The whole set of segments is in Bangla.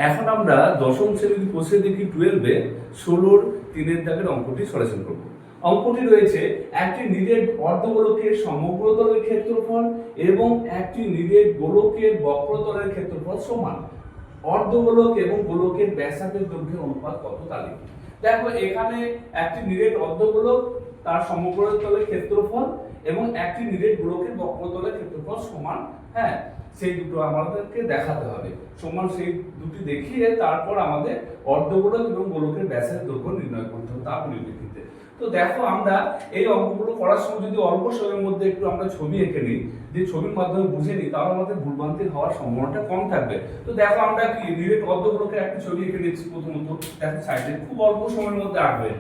এখন আমরা দশম শ্রেণীর কোষে দেখি 12-এ 16-র 3-এর দাগের অঙ্কটি সলিউশন করব। অঙ্কটি রয়েছে একটি নিরেট অর্ধগোলকের সমগ্রতলের ক্ষেত্রফল এবং একটি নিরেট গোলকের বক্রতলের ক্ষেত্রফল সমান। অর্ধগোলক এবং গোলকের ব্যাসার্ধের দৈর্ঘ্যের অনুপাত কত তা লিখি। দেখো এখানে একটি নিরেট অর্ধগোলক তার সমগ্রতলের ক্ষেত্রফল এবং একটি নিরেট গোলকের বক্রতলের ক্ষেত্রফল সমান। হ্যাঁ, সেই দুটো আমাদেরকে দেখাতে হবে সমান। সেই দুটি দেখিয়ে তারপর আমাদের অর্ধগোলক এবং গোলকের ব্যাসের দৈর্ঘ্য নির্ণয় করতে হবে তার পরিপ্রেক্ষিতে। তো দেখো আমরা এই অঙ্কগুলো করার সময় যদি অল্প সময়ের মধ্যে একটু আমরা ছবি এঁকে নিই, যে ছবির মাধ্যমে বুঝে নিই, তাহলে আমাদের ভুলভ্রান্তি হওয়ার সম্ভাবনাটা কম থাকবে। তো দেখো আমরা কি নিরেট অর্ধগোলকের একটা ছবি এঁকে নিচ্ছি। প্রথমত দেখো সাইডে খুব অল্প সময়ের মধ্যে আঁকবে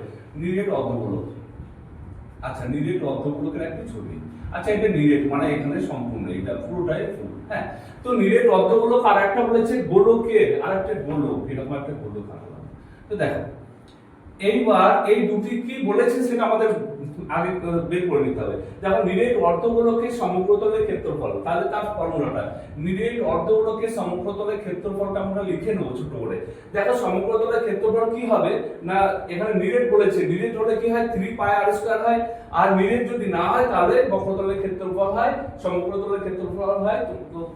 নিরেট অর্ধগোলক। আচ্ছা, নিরেট অর্ধগোলকের একটা ছবি। আচ্ছা, এটা নিরেট মানে এখানে সম্পূর্ণ, এটা পুরোটাই ফুল। হ্যাঁ, তো নিরেট অর্ধগোলক আর একটা বলেছে গোলকের আর একটা গোলক, এরকম একটা গোলক আঁকলাম। তো দেখো এইবার এই দুটি কি বলেছে সেটা আমাদের আগে বের করে নিতে হবে। দেখো নিরেট অর্ধগোলকের সমগ্রতলের ক্ষেত্রফল, তাহলে তার ফর্মুলাটা নিরেট অর্ধগোলকের সমগ্রতলের ক্ষেত্রফলটা আমরা লিখে নেব ছোট করে। দেখো সমগ্রতলের ক্ষেত্রফল কি হবে না, এখানে নিরেট বলেছে, নিরেট হলে কি হয় 3 পাই আর স্কয়ার হয়। আর নিরেট যদি না হয় তাহলে বক্রতলের ক্ষেত্রফল হয়, সমগ্রতলের ক্ষেত্রফল হয়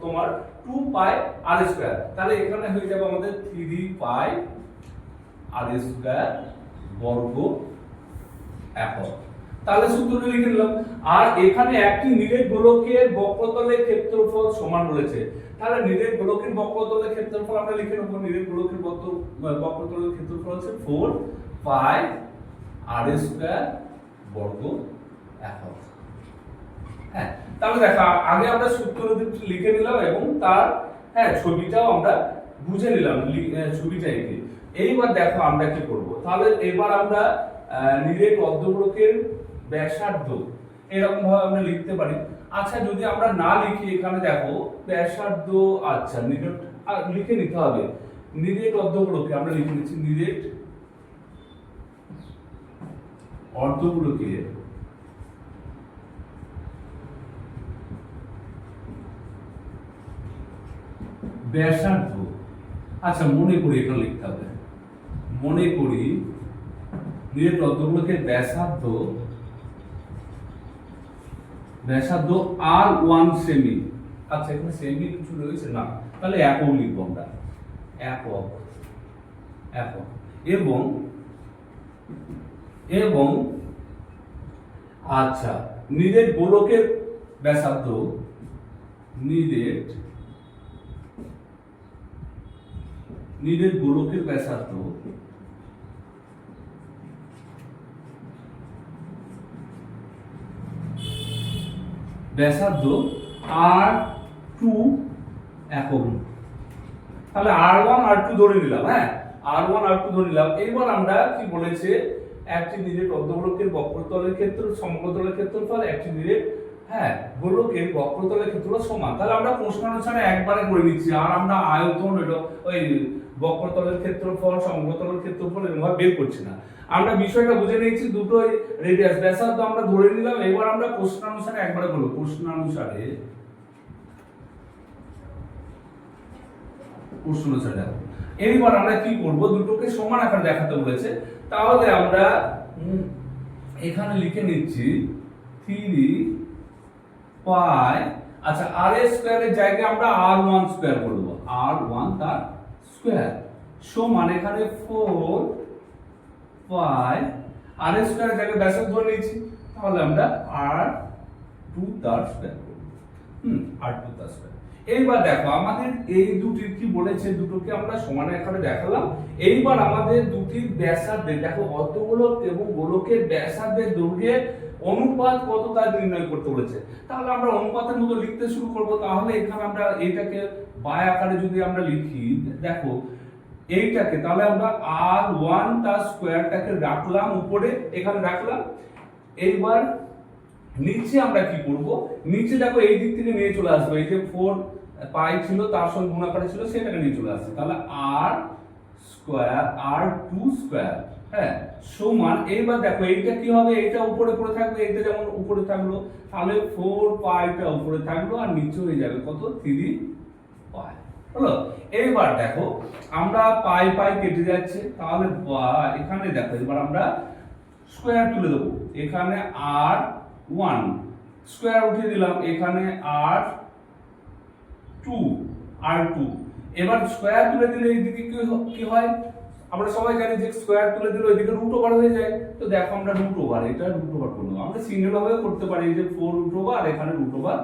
তোমার 2 পাই আর স্কয়ার। তাহলে এখানে হয়ে যাবে আমাদের 3 পাই আর স্কয়ার বর্গ একক। তাহলে সূত্রটা লিখে নিলাম। আর এখানে একটি নিরেট গোলকের বক্রতলের ক্ষেত্রফল সমান বলেছে, তাহলে নিরেট গোলকের বক্রতলের ক্ষেত্রফল আমরা লিখে নেব। নিরেট গোলকের বক্রতলের ক্ষেত্রফল হচ্ছে 4 পাই আর স্কয়ার বর্গ একক। হ্যাঁ, তাহলে দেখো আগে আমরা সূত্রটি লিখে নিলাম এবং তার ছবিটাও আমরা বুঝে নিলাম ছবিটা এঁকে। এইবার দেখো আমরা কি করব। তাহলে এবার আমরা নিরেট অর্ধগোলকের ব্যাসার্ধ এরকম ভাবে আমরা লিখতে পারি। আচ্ছা, যদি আমরা না লিখি এখানে দেখো ব্যাসার্ধ, আচ্ছা নিরেট লিখে নিতে হবে। নিরেট অর্ধগোলকে আমরা লিখে নিচ্ছি নিরেট অর্ধগোলকের ব্যাসার্ধ। আচ্ছা, মনে করি এখানে লিখতে হবে, মনে করি নিরেট অর্ধগোলকের ব্যাসার্ধ r1 সেমি। আচ্ছা, এখানে সেমি কিছু রয়েছে না, তাহলে একক লিখবো আমরা, একক একক। এবং এবং আচ্ছা, নিরেট গোলকের ব্যাসার্ধ, নিরেট গোলকের ব্যাসার্ধ r2 একক। তাহলে r1 r2 ধরে নিলাম। হ্যাঁ, r1 r2 ধরে নিলাম। এবার আমরা কি বলেছে, একটি নিরেট অর্ধগোলকের বক্রতলের ক্ষেত্রফল সমগ্রতলের ক্ষেত্রফল, একটি নিরেট গোলকের বক্রতলের ক্ষেত্রফল সমান। তাহলে আমরা প্রশ্নানুসারে একবারে করে নিচ্ছি। আর আমরা আয়তন ওই বক্রতলের ক্ষেত্রফল সমগ্রতলের ক্ষেত্রফল এরকম ভাবে বের করছি না। আমরা বিষয়টা বুঝে নিয়েছি, দুটোই রেডিয়াস ব্যাসার্ধ আমরা ধরে নিলাম। এবার আমরা প্রশ্নানুসারে একবারে বলবো, প্রশ্নানুসারে এইবার আমরা কি করব, দুটোকে সমান আকারে দেখাতে বলেছে। তাহলে আমরা এখানে লিখে নিচ্ছি 3 পাই, আচ্ছা আর স্কয়ারের জায়গায় আমরা r1 স্কয়ার করব, r1 তার স্কয়ার সমান এখানে 4 পাই আর স্কয়ারের জায়গায় ব্যাসার্ধ ধরে নিয়েছি, তাহলে আমরা r2 তার স্কয়ার করব। r2 তার স্কয়ার। এইবার দেখো আমাদের এই দুটির কি বলেছে, দুটোকে আমরা সমান আকারে দেখালাম। এইবার আমাদের দুটির ব্যাসার্ধের, দেখো অর্ধগোলক এবং গোলকের ব্যাসার্ধের দৈর্ঘ্যের অনুপাত কত তা নির্ণয় করতে বলেছে। তাহলে আমরা অনুপাতের মতো লিখতে শুরু করব। তাহলে এখানে আমরা এইটাকে বাই আকারে যদি আমরা লিখি, দেখো এইটাকে, তাহলে আমরা r1 তার স্কয়ারটাকে রাখলাম উপরে, এখানে রাখলাম। এইবার নিচে আমরা কি করব, নিচে দেখো এই দিক থেকে নিয়ে চলে আসবো, এই যে 4 পাই ছিল তার সঙ্গে গুণ আকারে ছিল সেটাকে নিয়ে চলে আসছে, তাহলে r স্কয়ার r2 স্কয়ার সমান। এইবার দেখো এইটা কি হবে, এইটা উপরে পড়ে থাকবে, এইটা যেমন উপরে থাকলো, তাহলে 4 পাইটা উপরে থাকলো আর নিচে হয়ে যাবে কত 3 পাই। হলো। এইবার দেখো আমরা পাই পাই কেটে যাচ্ছে, তাহলে এখানে দেখো এবার আমরা স্কোয়ার তুলে দেবো। এখানে আর 1 স্কোয়ার উঠিয়ে দিলাম, এখানে আর 2 আর 2। এবার স্কোয়ার তুলে দিলে এইদিকে কি হয়, আমরা সবাই জানি যে স্কোয়ার তুলে দিলে ওইদিকে রুট ওভার হয়ে যায়। তো দেখো আমরা রুট ওভার, এটা রুট ওভার করব, আমরা সিঙ্গেল ভাবে করতে পারি, যে 4 রুট ওভার এখানে রুট ওভার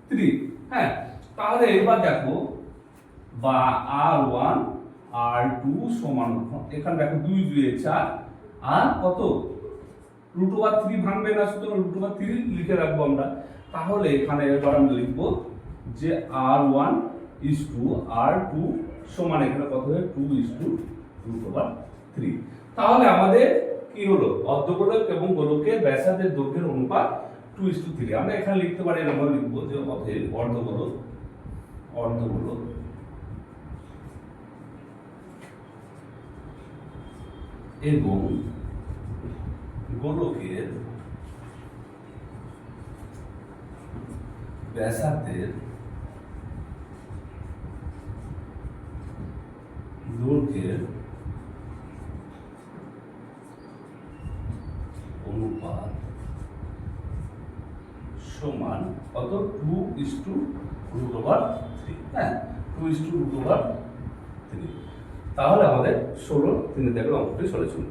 3। হ্যাঁ, তাহলে এবার দেখো বা r1 r2 সমান, এখানে দেখো 2 2 4 আর কত রুট ওভার 3 ভাঙবে না, সুতরাং রুট ওভার 3 লিখে রাখবো আমরা। তাহলে এখানে এবার আমরা লিখবো যে r1 is to r2 সমান এখানে কত হবে 2 is to রুট ওভার 3। তাহলে আমাদের কি হলো, অর্ধগোলক এবং গোলকের ব্যাসার্ধের দৈর্ঘ্যের অনুপাত 2 is to 3। আমরা এখানে লিখতে পারি, আমরা লিখবো যে অতএব অর্ধগোলক এবং গোলকের ব্যাসার্ধের দৈর্ঘ্যের অনুপাত সমান কত 2 is to root over 3। হ্যাঁ, 2 is to root over 3। তাহলে আমাদের 16 3 থেকে অঙ্কটি সলিউশন।